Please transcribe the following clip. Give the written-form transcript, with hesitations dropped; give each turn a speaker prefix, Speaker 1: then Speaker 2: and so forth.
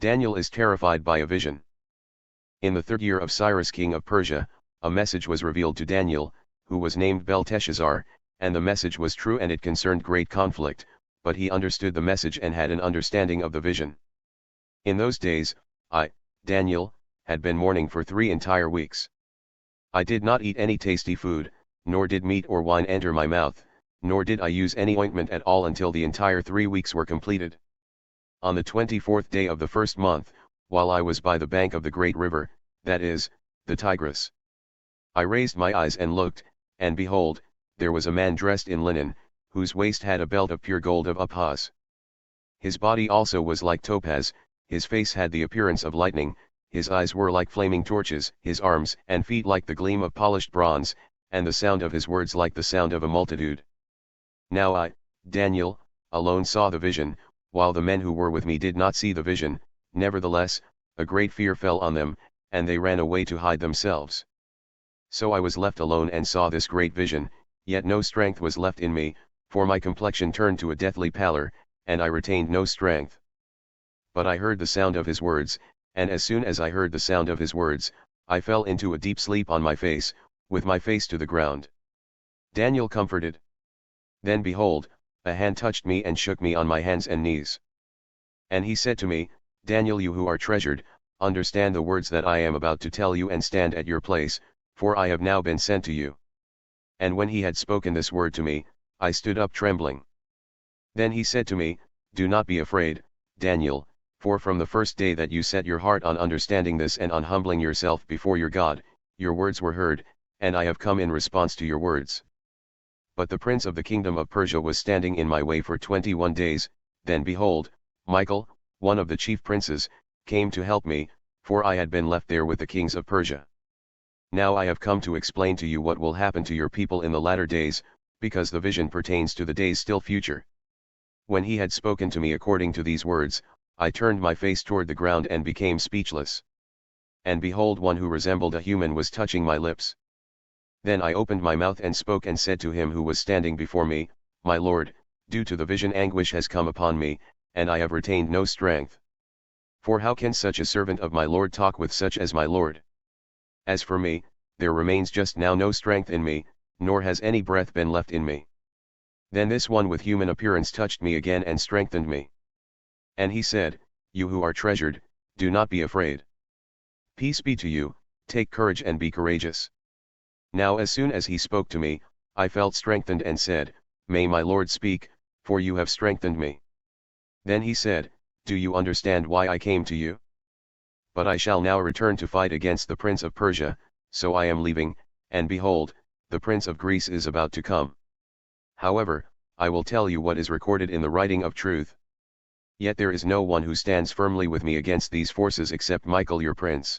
Speaker 1: Daniel is terrified by a vision. In the 3rd year of Cyrus king of Persia, a message was revealed to Daniel, who was named Belteshazzar, and the message was true and it concerned great conflict, but he understood the message and had an understanding of the vision. In those days, I, Daniel, had been mourning for 3 entire weeks. I did not eat any tasty food, nor did meat or wine enter my mouth, nor did I use any ointment at all until the entire 3 weeks were completed. On the 24th day of the 1st month, while I was by the bank of the great river, that is, the Tigris, I raised my eyes and looked, and behold, there was a man dressed in linen, whose waist had a belt of pure gold of Uphaz. His body also was like topaz, his face had the appearance of lightning, his eyes were like flaming torches, his arms and feet like the gleam of polished bronze, and the sound of his words like the sound of a multitude. Now I, Daniel, alone saw the vision, while the men who were with me did not see the vision. Nevertheless, a great fear fell on them, and they ran away to hide themselves. So I was left alone and saw this great vision, yet no strength was left in me, for my complexion turned to a deathly pallor, and I retained no strength. But I heard the sound of his words, and as soon as I heard the sound of his words, I fell into a deep sleep on my face, with my face to the ground. Daniel comforted. Then behold, a hand touched me and shook me on my hands and knees. And he said to me, Daniel, you who are treasured, understand the words that I am about to tell you and stand at your place, for I have now been sent to you. And when he had spoken this word to me, I stood up trembling. Then he said to me, Do not be afraid, Daniel, for from the first day that you set your heart on understanding this and on humbling yourself before your God, your words were heard, and I have come in response to your words. But the prince of the kingdom of Persia was standing in my way for 21 days, then behold, Michael, one of the chief princes, came to help me, for I had been left there with the kings of Persia. Now I have come to explain to you what will happen to your people in the latter days, because the vision pertains to the days still future. When he had spoken to me according to these words, I turned my face toward the ground and became speechless. And behold, one who resembled a human was touching my lips. Then I opened my mouth and spoke and said to him who was standing before me, My Lord, due to the vision anguish has come upon me, and I have retained no strength. For how can such a servant of my Lord talk with such as my Lord? As for me, there remains just now no strength in me, nor has any breath been left in me. Then this one with human appearance touched me again and strengthened me. And he said, You who are treasured, do not be afraid. Peace be to you, take courage and be courageous. Now as soon as he spoke to me, I felt strengthened and said, May my Lord speak, for you have strengthened me. Then he said, Do you understand why I came to you? But I shall now return to fight against the prince of Persia, so I am leaving, and behold, the prince of Greece is about to come. However, I will tell you what is recorded in the writing of truth. Yet there is no one who stands firmly with me against these forces except Michael your prince.